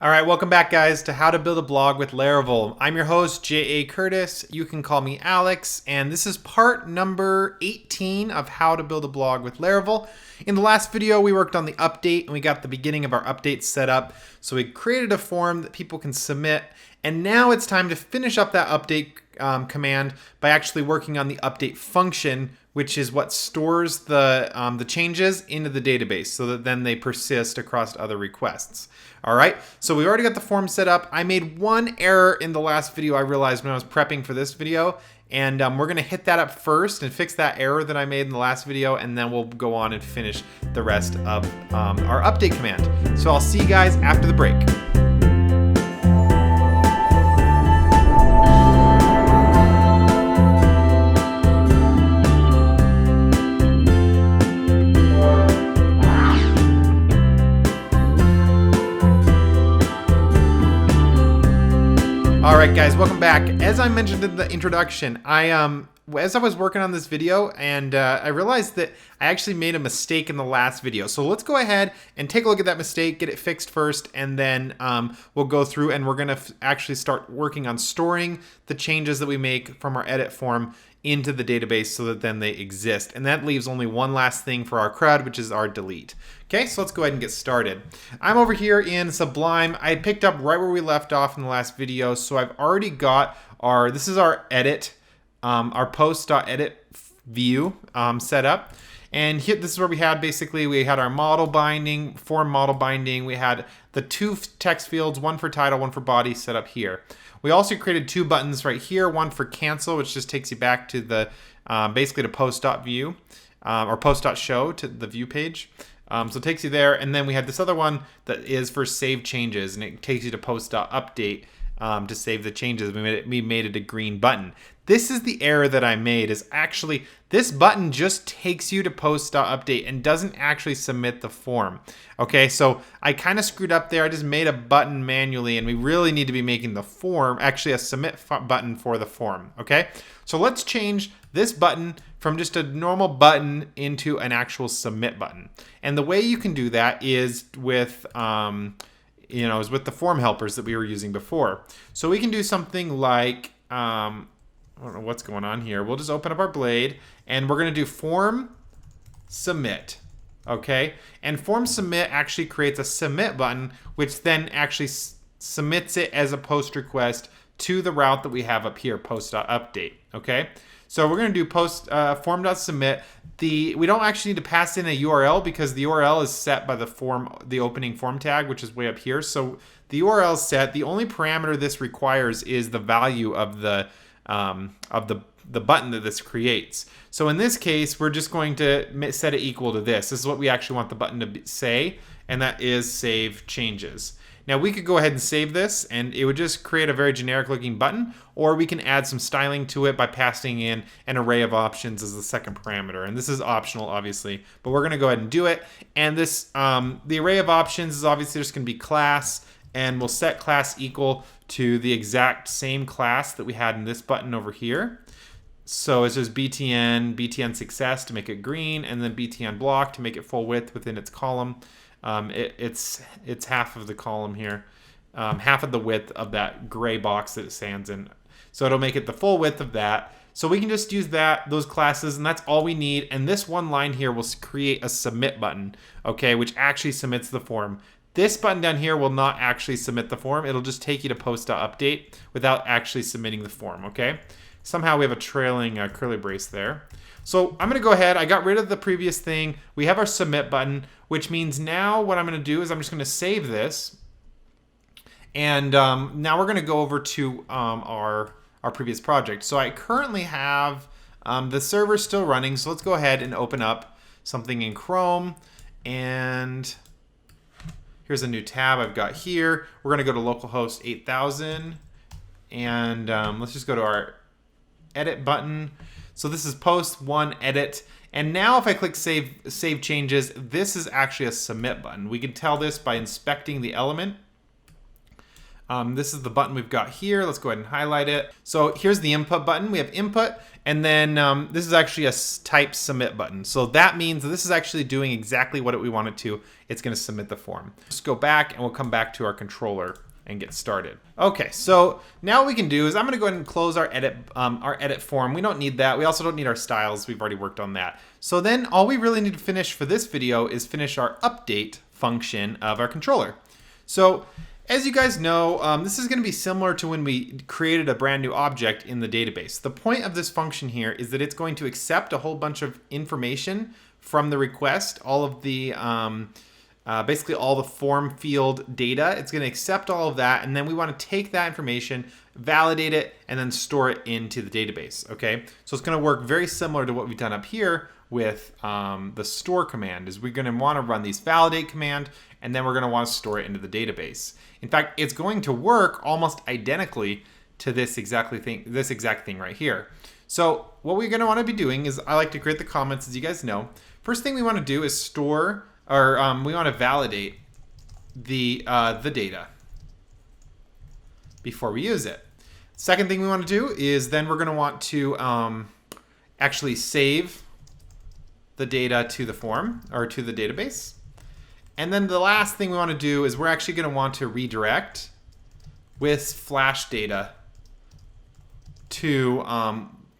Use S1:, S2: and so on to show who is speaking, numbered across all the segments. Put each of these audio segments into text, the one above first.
S1: All right, welcome back, guys, to How to Build a Blog with Laravel. I'm your host, J.A. Curtis. You can call me Alex, and this is part number 18 of How to Build a Blog with Laravel. In the last video, we worked on the update, and we got the beginning of our update set up. So we created a form that people can submit, and now it's time to finish up that update command by actually working on the update function, which is what stores the changes into the database so that then they persist across other requests. All right, so we already got the form set up. I made one error in the last video I realized when I was prepping for this video, and we're gonna hit that up first and fix that error that I made in the last video, and then we'll go on and finish the rest of our update command. So I'll see you guys after the break. All right, guys, welcome back. As I mentioned in the introduction, as I was working on this video, and I realized that I actually made a mistake in the last video. So let's go ahead and take a look at that mistake, get it fixed first, and then we'll go through and we're gonna actually start working on storing the changes that we make from our edit form into the database so that then they exist. And that leaves only one last thing for our CRUD, which is our delete. Okay, so let's go ahead and get started. I'm over here in Sublime. I picked up right where we left off in the last video. So I've already got this is our edit, our post.edit view set up. And here, this is where we had our model binding, form model binding. We had the two text fields, one for title, one for body, set up here. We also created two buttons right here, one for cancel, which just takes you back to the basically to post.view or post.show to the view page. So it takes you there, and then we have this other one that is for save changes, and it takes you to post.update to save the changes. We made it a green button. This is the error that I made, is actually this button just takes you to post.update and doesn't actually submit the form. Okay, so I kind of screwed up there. I just made a button manually, and we really need to be making the form actually a submit button for the form. Okay, so let's change this button from just a normal button into an actual submit button. And the way you can do that is with is with the form helpers that we were using before. So we can do something like, I don't know what's going on here. We'll just open up our blade, and we're going to do form submit. Okay, and form submit actually creates a submit button, which then actually submits it as a post request to the route that we have up here, post.update. Okay, so we're going to do post form.submit. We don't actually need to pass in a URL because the URL is set by the opening form tag, which is way up here. So the URL is set. The only parameter this requires is the value of the button that this creates. So in this case, we're just going to set it equal to this. This is what we actually want the button to say, and that is save changes. Now we could go ahead and save this, and it would just create a very generic looking button, or we can add some styling to it by passing in an array of options as the second parameter. And this is optional, obviously, but we're gonna go ahead and do it. And this, the array of options is obviously just gonna be class, and we'll set class equal to the exact same class that we had in this button over here. So it's just btn success to make it green, and then btn block to make it full width within its column. It's half of the column here, half of the width of that gray box that it stands in. So it'll make it the full width of that. So we can just use those classes, and that's all we need. And this one line here will create a submit button, okay, which actually submits the form. This button down here will not actually submit the form. It'll just take you to post.update without actually submitting the form, okay? Somehow we have a trailing curly brace there. So I'm gonna go ahead, I got rid of the previous thing. We have our submit button, which means now what I'm gonna do is I'm just gonna save this. And now we're gonna go over to our previous project. So I currently have the server still running. So let's go ahead and open up something in Chrome. And here's a new tab I've got here. We're gonna go to localhost 8000. And let's just go to our edit button. So this is post one edit. And now if I click save changes, this is actually a submit button. We can tell this by inspecting the element. This is the button we've got here. Let's go ahead and highlight it. So here's the input button. We have input, and then this is actually a type submit button. So that means that this is actually doing exactly what we want it to. It's going to submit the form. Just go back and we'll come back to our controller and get started. Okay, so now what we can do is I'm going to go ahead and close our edit form. We don't need that. We also don't need our styles. We've already worked on that. So then all we really need to finish for this video is finish our update function of our controller. So as you guys know, this is going to be similar to when we created a brand new object in the database. The point of this function here is that it's going to accept a whole bunch of information from the request, all of the basically all the form field data. It's going to accept all of that, and then we want to take that information, validate it, and then store it into the database. Okay, so it's going to work very similar to what we've done up here with the store command. Is we're going to want to run these validate command, and then we're going to want to store it into the database. In fact, it's going to work almost identically to this exact thing right here. So what we're going to want to be doing is, I like to create the comments, as you guys know. First thing we want to do is store, or we want to validate the data before we use it. Second thing we want to do is then we're going to want to actually save the data to the form or to the database. And then the last thing we want to do is we're actually going to want to redirect with flash data to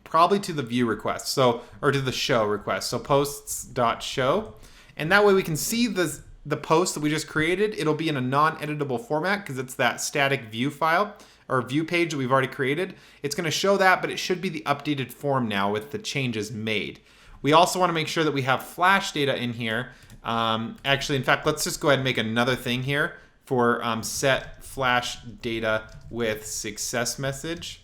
S1: probably to the view request, so, or to the show request. So posts.show, and that way we can see the post that we just created. It'll be in a non-editable format because it's that static view file or view page that we've already created. It's going to show that, but it should be the updated form now with the changes made. We also want to make sure that we have flash data in here. Actually, in fact, let's just go ahead and make another thing here for set flash data with success message.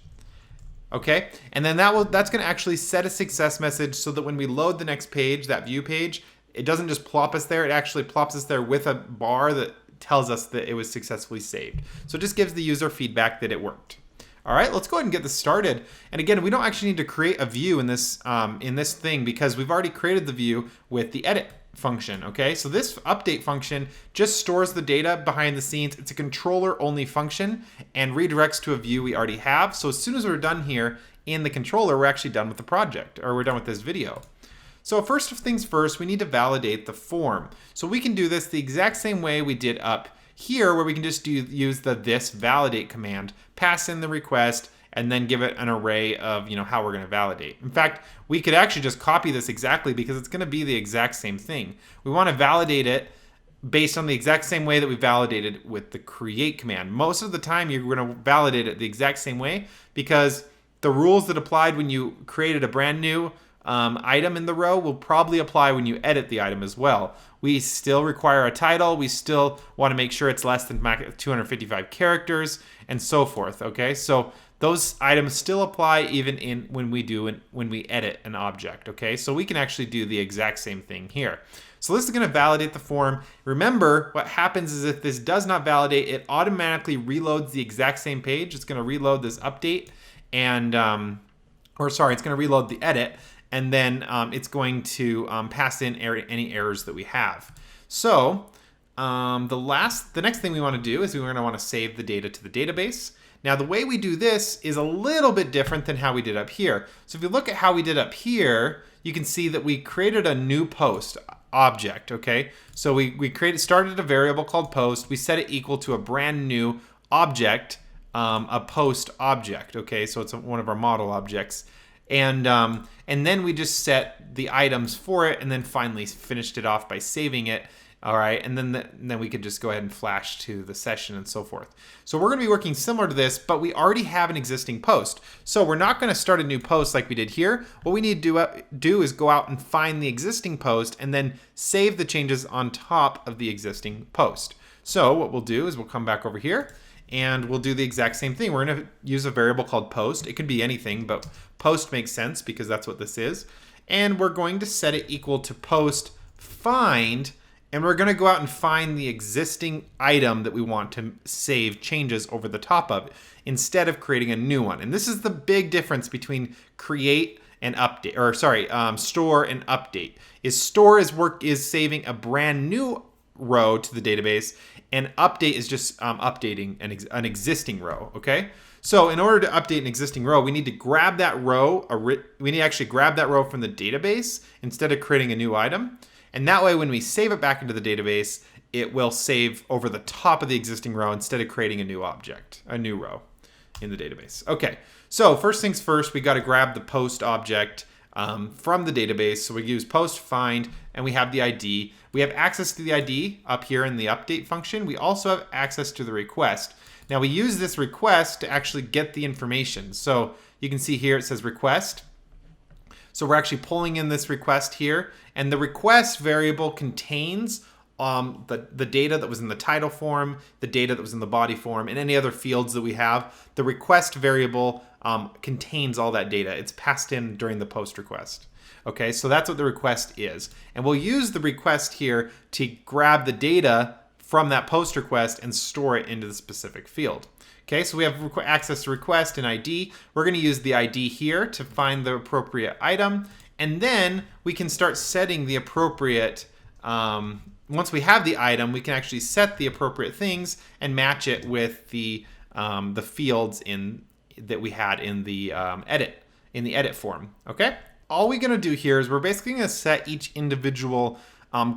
S1: Okay, and then that's going to actually set a success message so that when we load the next page, that view page, it doesn't just plop us there. It actually plops us there with a bar that tells us that it was successfully saved. So it just gives the user feedback that it worked. All right, let's go ahead and get this started. And again, we don't actually need to create a view in this thing because we've already created the view with the edit function. Okay, so this update function just stores the data behind the scenes. It's a controller only function and redirects to a view we already have. So as soon as we're done here in the controller, we're actually done with the project, or we're done with this video. So first things first, we need to validate the form. So we can do this the exact same way we did up here, where we can just use the this validate command, pass in the request, and then give it an array of how we're going to validate. In fact, we could actually just copy this exactly because it's going to be the exact same thing. We want to validate it based on the exact same way that we validated with the create command. Most of the time, you're going to validate it the exact same way because the rules that applied when you created a brand new item in the row will probably apply when you edit the item as well. We still require a title. We still want to make sure it's less than 255 characters and so forth. Okay, so those items still apply even when we edit an object. Okay, so we can actually do the exact same thing here. So this is going to validate the form. Remember, what happens is if this does not validate, it automatically reloads the exact same page. It's going to reload this update and it's going to reload the edit. And then it's going to pass in any errors that we have. So the next thing we want to do is we're going to want to save the data to the database. Now the way we do this is a little bit different than how we did up here. So if you look at how we did up here, you can see that we created a new post object. Okay, so we started a variable called post. We set it equal to a brand new object, a post object. Okay, so it's one of our model objects. And then we just set the items for it and then finally finished it off by saving it. All right, and then we could just go ahead and flash to the session and so forth. So we're going to be working similar to this, but we already have an existing post. So we're not going to start a new post like we did here. What we need to do is go out and find the existing post and then save the changes on top of the existing post. So what we'll do is we'll come back over here and we'll do the exact same thing. We're going to use a variable called post. It could be anything, but post makes sense because that's what this is. And we're going to set it equal to post find, and we're going to go out and find the existing item that we want to save changes over the top of instead of creating a new one. And this is the big difference between create and update, or sorry, store and update. Store is saving a brand new row to the database, and update is just updating an existing row, okay? So in order to update an existing row, we need to grab that row, we need to actually grab that row from the database instead of creating a new item. And that way, when we save it back into the database, it will save over the top of the existing row instead of creating a new object, a new row in the database. Okay, so first things first, we got to grab the post object from the database. So we use post find, and we have the ID. We have access to the ID up here in the update function. We also have access to the request. Now we use this request to actually get the information. So you can see here it says request. So we're actually pulling in this request here, and the request variable contains the data that was in the title form, the data that was in the body form, and any other fields that we have. The request variable contains all that data. It's passed in during the post request. Okay, so that's what the request is. And we'll use the request here to grab the data from that post request and store it into the specific field. Okay, so we have access to request and ID. We're going to use the ID here to find the appropriate item. And then we can start setting the appropriate, once we have the item, we can actually set the appropriate things and match it with the fields that we had in the edit form. Okay, all we're going to do here is we're basically going to set each individual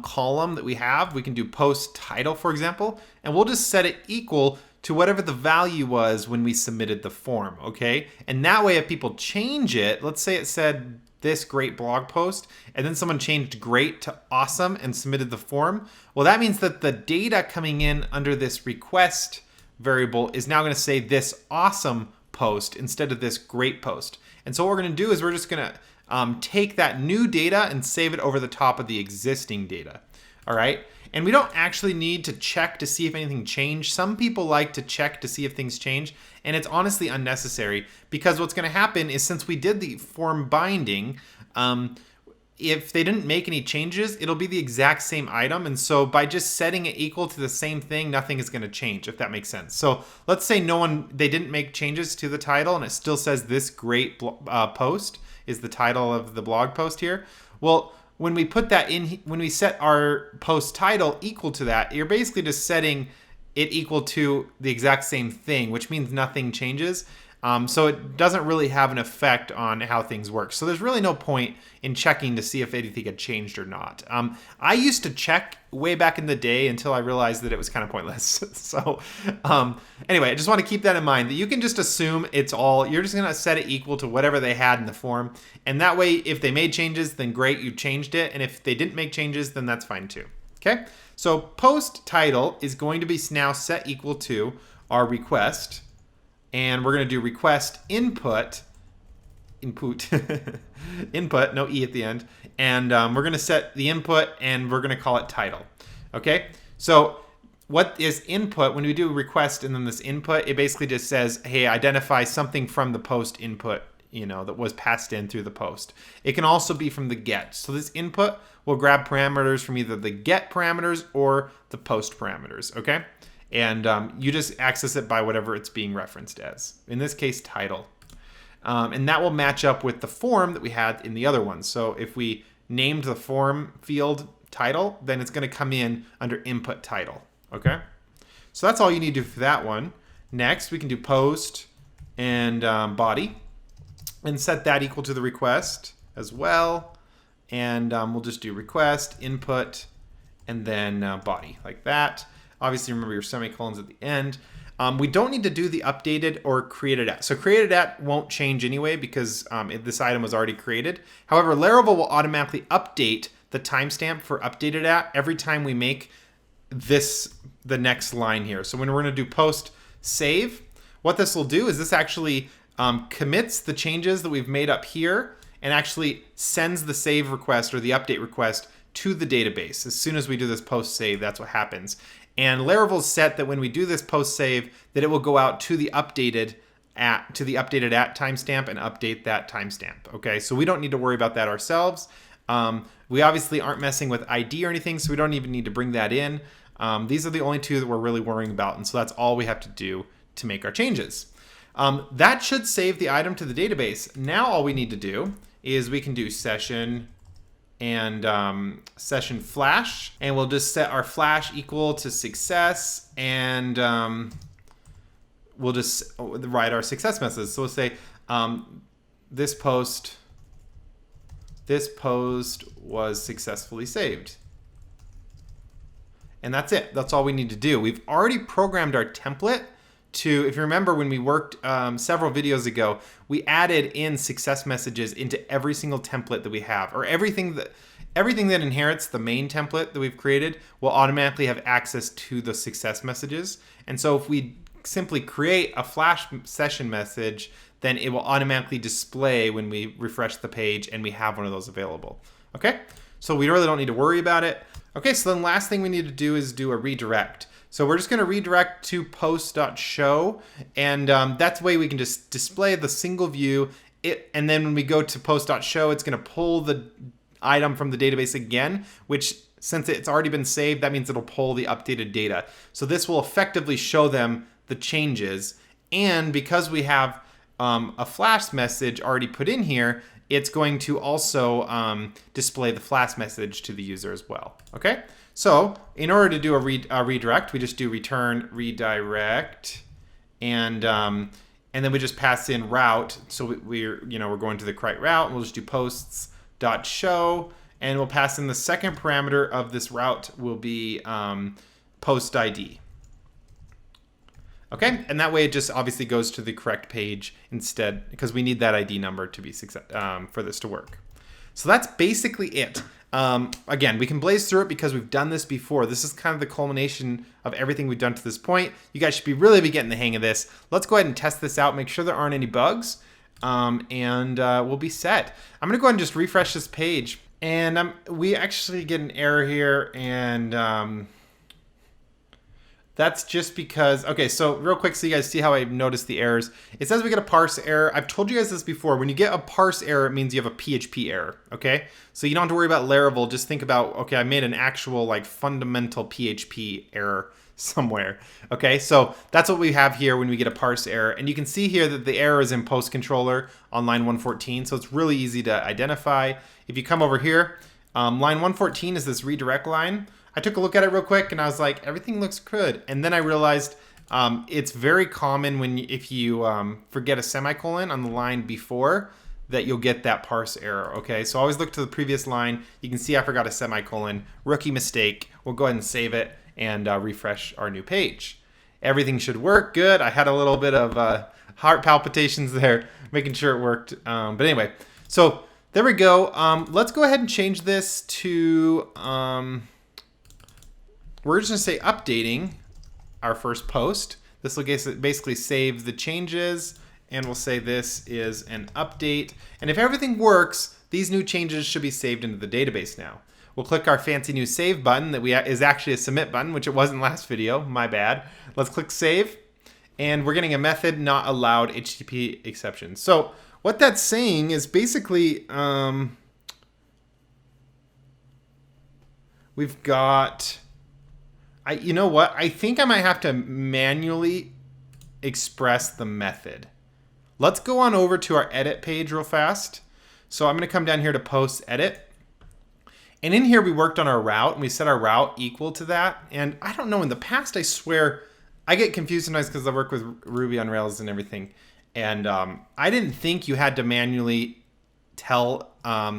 S1: column that we have. We can do post title, for example, and we'll just set it equal to whatever the value was when we submitted the form, okay? And that way, if people change it, let's say it said this great blog post, and then someone changed great to awesome and submitted the form, well, that means that the data coming in under this request variable is now gonna say this awesome post instead of this great post. And so what we're gonna do is we're just gonna take that new data and save it over the top of the existing data, all right? And we don't actually need to check to see if anything changed. Some people like to check to see if things change, and it's honestly unnecessary, because what's going to happen is, since we did the form binding, if they didn't make any changes, it'll be the exact same item. And so by just setting it equal to the same thing, nothing is going to change, if that makes sense. So let's say they didn't make changes to the title, and it still says this great post is the title of the blog post here. Well, when we put that in, when we set our post title equal to that, you're basically just setting it equal to the exact same thing, which means nothing changes. So it doesn't really have an effect on how things work. So there's really no point in checking to see if anything had changed or not. I used to check way back in the day until I realized that it was kind of pointless. So anyway, I just want to keep that in mind, that you can just assume you're just going to set it equal to whatever they had in the form. And that way, if they made changes, then great, you changed it. And if they didn't make changes, then that's fine too. Okay, so post title is going to be now set equal to our request. And we're going to do request input, no E at the end. And we're going to set the input, and we're going to call it title. Okay, so what is input? When we do request and then this input, it basically just says, hey, identify something from the post input, that was passed in through the post. It can also be from the get. So this input will grab parameters from either the get parameters or the post parameters, okay? And you just access it by whatever it's being referenced as. In this case, title. And that will match up with the form that we had in the other one. So if we named the form field title, then it's going to come in under input title. Okay? So that's all you need to do for that one. Next, we can do post and body, and set that equal to the request as well. And we'll just do request, input, and then body, like that. Obviously, remember your semicolons at the end. We don't need to do the updated or created at. So created at won't change anyway, because this item was already created. However, Laravel will automatically update the timestamp for updated at every time we make the next line here. So when we're going to do post save, what this will do is this actually commits the changes that we've made up here and actually sends the save request or the update request to the database. As soon as we do this post save, that's what happens. And Laravel's set that when we do this post save, that it will go out to the updated at timestamp and update that timestamp. Okay, so we don't need to worry about that ourselves. We obviously aren't messing with ID or anything, so we don't even need to bring that in. These are the only two that we're really worrying about, and so that's all we have to do to make our changes. That should save the item to the database. Now all we need to do is we can do session and session flash, and we'll just set our flash equal to success, and we'll just write our success message. So we'll say this post was successfully saved. And that's it. That's all we need to do. We've already programmed our template to, if you remember when we worked several videos ago, we added in success messages into every single template that we have, or everything that inherits the main template that we've created will automatically have access to the success messages. And so if we simply create a flash session message, then it will automatically display when we refresh the page and we have one of those available. Okay, so we really don't need to worry about it. Okay, so then last thing we need to do is do a redirect. So we're just going to redirect to post.show, and that's the way we can just display the single view. And then when we go to post.show, it's going to pull the item from the database again, which since it's already been saved, that means it'll pull the updated data. So this will effectively show them the changes. And because we have a flash message already put in here, it's going to also display the flash message to the user as well. Okay, so in order to do a redirect, we just do return redirect, and then we just pass in route. So we're going to the correct route, and we'll just do posts.show, and we'll pass in the second parameter of this route will be post ID. Okay, and that way it just obviously goes to the correct page instead, because we need that ID number to be for this to work. So that's basically it. Again, we can blaze through it because we've done this before. This is kind of the culmination of everything we've done to this point. You guys should really be getting the hang of this. Let's go ahead and test this out, make sure there aren't any bugs, and we'll be set. I'm gonna go ahead and just refresh this page, and we actually get an error here, and that's just because, okay, so real quick so you guys see how I noticed the errors. It says we get a parse error. I've told you guys this before. When you get a parse error, it means you have a PHP error, okay? So you don't have to worry about Laravel. Just think about, okay, I made an actual like fundamental PHP error somewhere, okay? So that's what we have here when we get a parse error. And you can see here that the error is in post controller on line 114, so it's really easy to identify. If you come over here, line 114 is this redirect line. I took a look at it real quick and I was like, everything looks CRUD. And then I realized it's very common if you forget a semicolon on the line before that you'll get that parse error, okay? So always look to the previous line. You can see I forgot a semicolon, rookie mistake. We'll go ahead and save it and refresh our new page. Everything should work good. I had a little bit of heart palpitations there, making sure it worked. But anyway, so there we go. Let's go ahead and change this to... we're just going to say updating our first post. This will basically save the changes, and we'll say this is an update. And if everything works, these new changes should be saved into the database now. We'll click our fancy new save button that is actually a submit button, which it wasn't last video, my bad. Let's click save, and we're getting a method not allowed HTTP exception. So what that's saying is basically we've got... you know what? I think I might have to manually express the method. Let's go on over to our edit page real fast. So I'm going to come down here to post edit. And in here we worked on our route and we set our route equal to that. And I don't know, in the past I swear I get confused sometimes because I work with Ruby on Rails and everything. And I didn't think you had to manually tell tell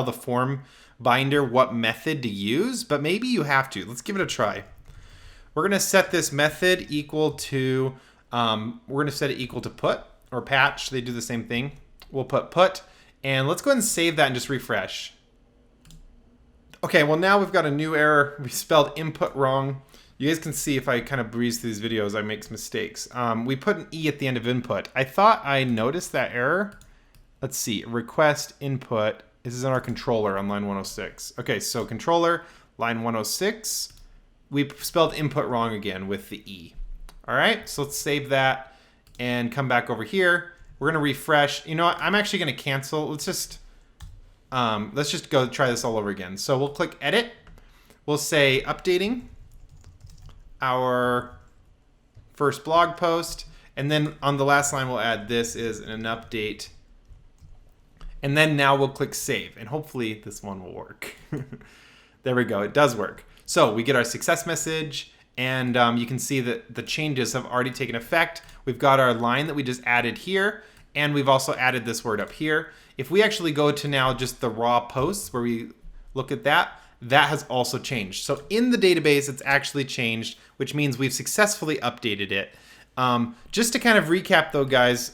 S1: the form binder what method to use, but maybe you have to. Let's give it a try. We're going to set this method equal to, we're going to set it equal to put or patch. They do the same thing. We'll put, and let's go ahead and save that and just refresh. Okay, well now we've got a new error. We spelled input wrong. You guys can see if I kind of breeze through these videos, I make mistakes. We put an E at the end of input. I thought I noticed that error. Let's see, request input. This is in our controller on line 106. Okay, so controller, line 106. We spelled input wrong again with the E. All right, so let's save that and come back over here. We're gonna refresh. You know what, I'm actually gonna cancel. Let's just go try this all over again. So we'll click edit. We'll say updating our first blog post. And then on the last line, we'll add this is an update. And then now we'll click save, and hopefully this one will work. There we go, it does work. So we get our success message, and you can see that the changes have already taken effect. We've got our line that we just added here, and we've also added this word up here. If we actually go to now just the raw posts where we look at that, that has also changed. So in the database, it's actually changed, which means we've successfully updated it. Just to kind of recap though, guys,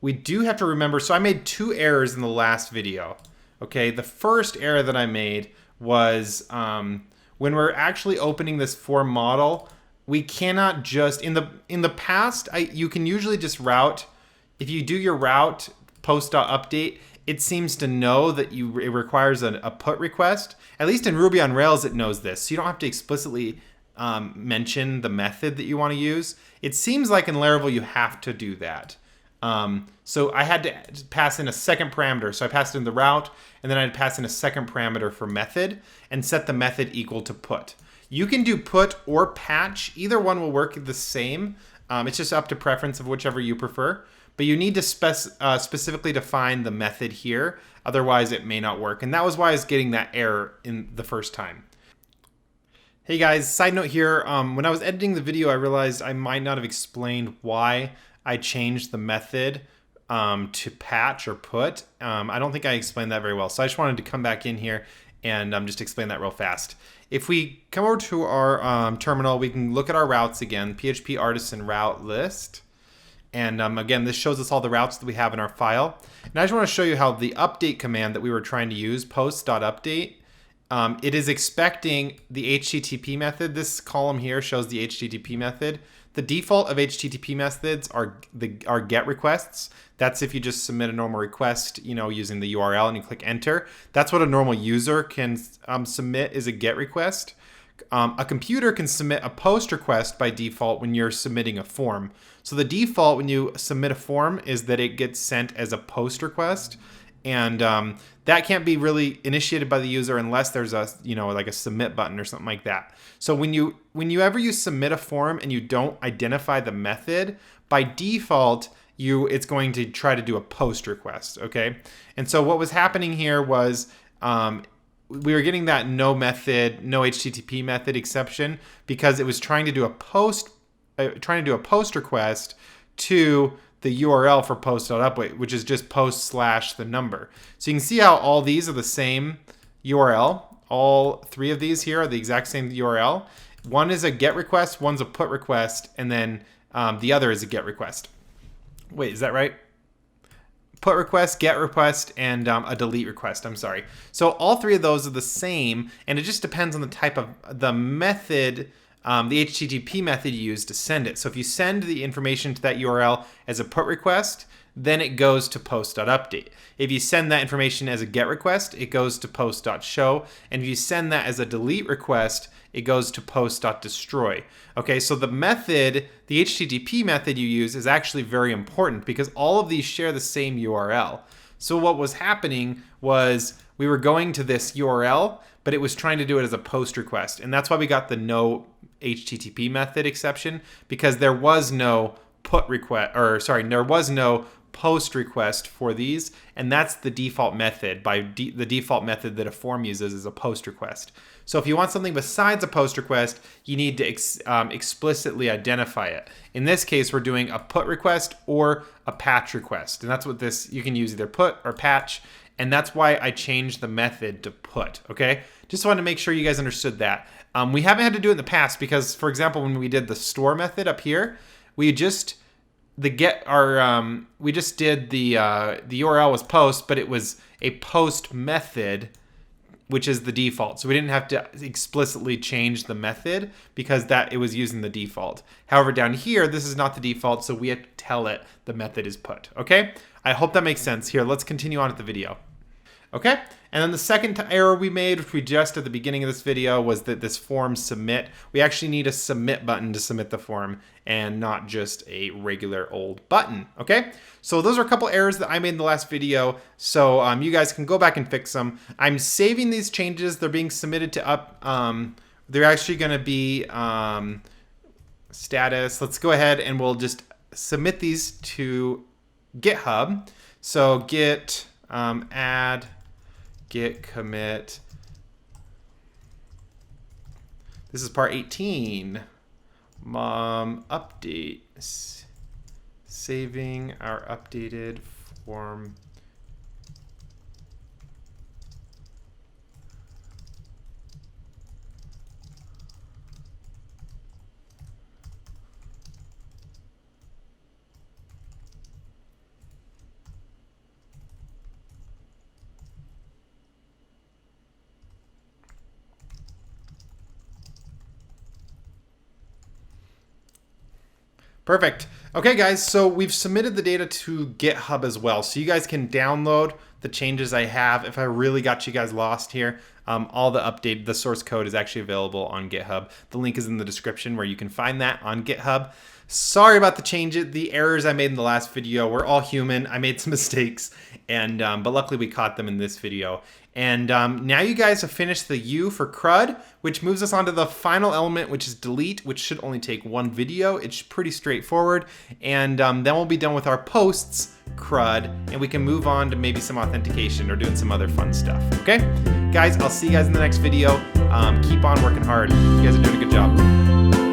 S1: we do have to remember, so I made 2 errors in the last video. Okay, the first error that I made was when we're actually opening this form model, we cannot just, in the past, you can usually just route. If you do your route post.update, it seems to know that it requires a put request. At least in Ruby on Rails, it knows this. So you don't have to explicitly mention the method that you want to use. It seems like in Laravel, you have to do that. So I had to pass in a second parameter. So I passed in the route, and then I'd pass in a second parameter for method and set the method equal to put. You can do put or patch. Either one will work the same. It's just up to preference of whichever you prefer. But you need to specifically define the method here. Otherwise, it may not work. And that was why I was getting that error in the first time. Hey guys, side note here. When I was editing the video, I realized I might not have explained why I changed the method to patch or put. I don't think I explained that very well. So I just wanted to come back in here and just explain that real fast. If we come over to our terminal, we can look at our routes again, PHP artisan route list. And again, this shows us all the routes that we have in our file. And I just want to show you how the update command that we were trying to use, post.update, it is expecting the HTTP method. This column here shows the HTTP method. The default of HTTP methods are GET requests. That's if you just submit a normal request, using the URL and you click enter. That's what a normal user can submit, is a GET request. A computer can submit a POST request by default when you're submitting a form. So the default when you submit a form is that it gets sent as a POST request. And that can't be really initiated by the user unless there's a, like a submit button or something like that. So whenever you submit a form and you don't identify the method, by default, it's going to try to do a POST request, okay? And so what was happening here was we were getting that no HTTP method exception because it was trying to do a post request to the URL for post.update, which is just post/ the number. So you can see how all these are the same URL. All 3 of these here are the exact same URL. One is a GET request, one's a PUT request, and then the other is a GET request. Wait, is that right? PUT request, GET request, and a delete request, I'm sorry. So all 3 of those are the same, and it just depends on the type of the method, the HTTP method you use to send it. So if you send the information to that URL as a PUT request, then it goes to post.update. If you send that information as a GET request, it goes to post.show. And if you send that as a delete request, it goes to post.destroy. Okay, so the method, the HTTP method you use is actually very important because all of these share the same URL. So what was happening was we were going to this URL, but it was trying to do it as a POST request. And that's why we got the no HTTP method exception, because there was no there was no POST request for these, and that's the default method. The default method that a form uses is a POST request. So if you want something besides a POST request, you need to explicitly identify it. In this case, we're doing a PUT request or a patch request, and that's what you can use either PUT or patch, and that's why I changed the method to PUT, okay? Just wanted to make sure you guys understood that. We haven't had to do it in the past because, for example, when we did the store method up here, we just did the URL was post, but it was a post method, which is the default. So we didn't have to explicitly change the method because it was using the default. However, down here, this is not the default, so we have to tell it the method is put, okay? I hope that makes sense. Here, let's continue on with the video. Okay, and then the second error we made, which we just at the beginning of this video, was that this form submit. We actually need a submit button to submit the form and not just a regular old button, okay? So those are a couple errors that I made in the last video, so you guys can go back and fix them. I'm saving these changes. They're being submitted to they're actually gonna be status. Let's go ahead and we'll just submit these to GitHub. So git add git commit. This is part 18. Update. Saving our updated form. Perfect. Okay, guys, so we've submitted the data to GitHub as well. So you guys can download the changes I have. If I really got you guys lost here, all the source code is actually available on GitHub. The link is in the description where you can find that on GitHub. Sorry about the errors I made in the last video. We're all human. I made some mistakes, and but luckily we caught them in this video. And now you guys have finished the U for CRUD, which moves us on to the final element, which is delete, which should only take one video. It's pretty straightforward. And then we'll be done with our posts CRUD, and we can move on to maybe some authentication or doing some other fun stuff. Okay? Guys, I'll see you guys in the next video. Keep on working hard. You guys are doing a good job.